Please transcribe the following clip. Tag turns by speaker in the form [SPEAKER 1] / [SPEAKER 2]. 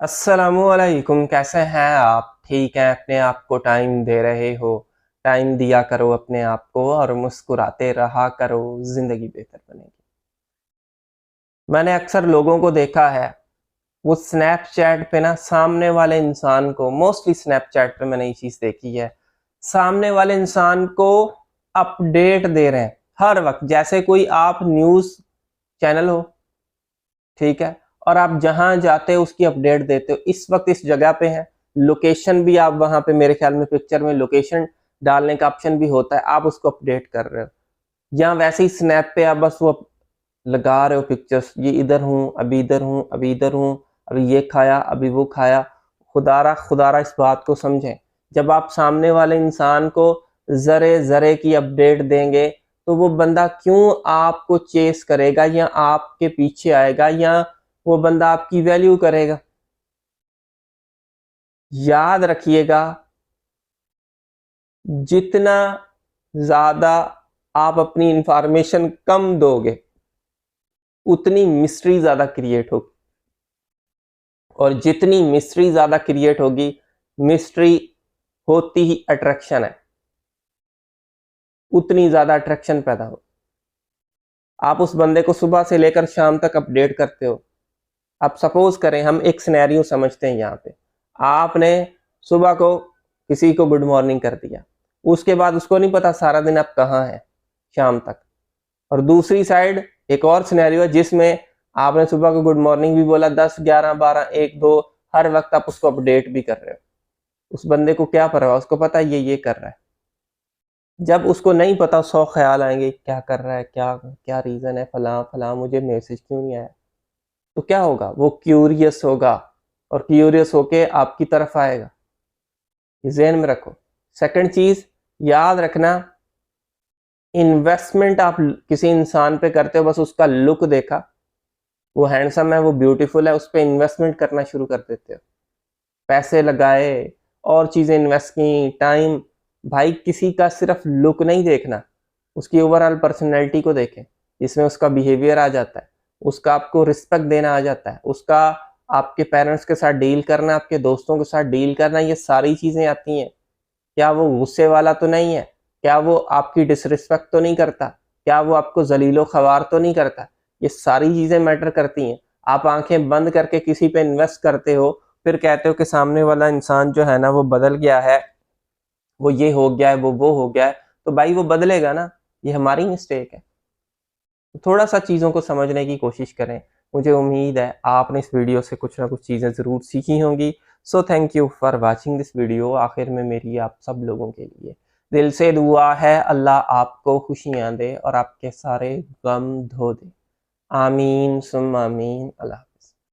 [SPEAKER 1] अस्सलामुअलैकुम, कैसे हैं आप? ठीक हैं? अपने आप को टाइम दे रहे हो? टाइम दिया करो अपने आप को और मुस्कुराते रहा करो, ज़िंदगी बेहतर बनेगी। मैंने अक्सर लोगों को देखा है, वो स्नैपचैट पे ना सामने वाले इंसान को मोस्टली स्नैपचैट पे मैंने ये चीज़ देखी है, सामने वाले इंसान को अपडेट दे रहे हैं हर वक़्त। जैसे कोई आप न्यूज़ चैनल हो, ठीक है? और आप जहाँ जाते हो उसकी अपडेट देते हो, इस वक़्त इस जगह पे हैं, लोकेशन भी आप वहाँ पे मेरे ख़्याल में पिक्चर में लोकेशन डालने का ऑप्शन भी होता है, आप उसको अपडेट कर रहे हो। या वैसे ही स्नैप पे आप बस वो लगा रहे हो पिक्चर्स, ये इधर हूँ, अभी इधर हूँ, अभी इधर हूँ, अभी ये खाया, अभी वो खाया। खुदारा खुदारा इस बात को समझें, जब आप सामने वाले इंसान को ज़रे-ज़रे की अपडेट देंगे, तो वो बंदा क्यों आपको चेस करेगा या आपके पीछे आएगा या वो बंदा आपकी वैल्यू करेगा? याद रखिएगा, जितना ज़्यादा आप अपनी इंफॉर्मेशन कम दोगे, उतनी मिस्ट्री ज़्यादा क्रिएट होगी और जितनी मिस्ट्री ज़्यादा क्रिएट होगी, मिस्ट्री होती ही अट्रैक्शन है, उतनी ज़्यादा अट्रैक्शन पैदा हो। आप उस बंदे को सुबह से लेकर शाम तक अपडेट करते हो। अब सपोज़ करें, हम एक सिनेरियो समझते हैं यहाँ पे। आपने सुबह को किसी को गुड मॉर्निंग कर दिया, उसके बाद उसको नहीं पता सारा दिन आप कहाँ हैं, शाम तक। और दूसरी साइड एक और सिनेरियो है जिसमें आपने सुबह को गुड मॉर्निंग भी बोला, 10, 11, 12, 1, 2 हर वक़्त आप उसको अपडेट भी कर रहे हो। उस बंदे को क्या परवाह, उसको पता है ये कर रहा है। जब उसको नहीं पता 100 ख़्याल आएँगे, क्या कर रहा है, क्या क्या रीज़न है, फलाँ-फलाँ, मुझे मैसेज क्यों नहीं आया? तो क्या होगा? वो क्यूरियस होगा और क्यूरियस होके आपकी तरफ आएगा। ये ज़हन में रखो। सेकंड चीज़ याद रखना, इन्वेस्टमेंट आप किसी इंसान पे करते हो, बस उसका लुक देखा, वो हैंडसम है, वो ब्यूटीफुल है, उस पे इन्वेस्टमेंट करना शुरू कर देते हो। पैसे लगाए और चीज़ें इन्वेस्ट की, टाइम। भाई किसी का सिर्फ लुक नहीं देखना, उसकी ओवरऑल पर्सनैलिटी को देखें, जिसमें उसका बिहेवियर आ जाता है, उसका आपको रिस्पेक्ट देना आ जाता है, उसका आपके पेरेंट्स के साथ डील करना, आपके दोस्तों के साथ डील करना, ये सारी चीज़ें आती हैं। क्या वो गुस्से वाला तो नहीं है? क्या वो आपकी डिसरिस्पेक्ट तो नहीं करता? क्या वो आपको ज़लील-ओ-ख़वार तो नहीं करता? ये सारी चीज़ें मैटर करती हैं। आप आँखें बंद करके किसी पे इन्वेस्ट करते हो, फिर कहते हो कि सामने वाला इंसान जो है ना वो बदल गया है, वो ये हो गया है, वो हो गया है, तो भाई वो बदलेगा ना, ये हमारी मिस्टेक है। तो थोड़ा-सा चीज़ों को समझने की कोशिश करें। मुझे उम्मीद है आपने इस वीडियो से कुछ ना कुछ चीज़ें ज़रूर सीखी होंगी। So thank you for watching this video. आखिर में मेरी आप सब लोगों के लिए दिल से दुआ है, अल्लाह आपको खुशियाँ दे और आपके सारे गम धो दे। आमीन सुम्मा आमीन। अल्लाह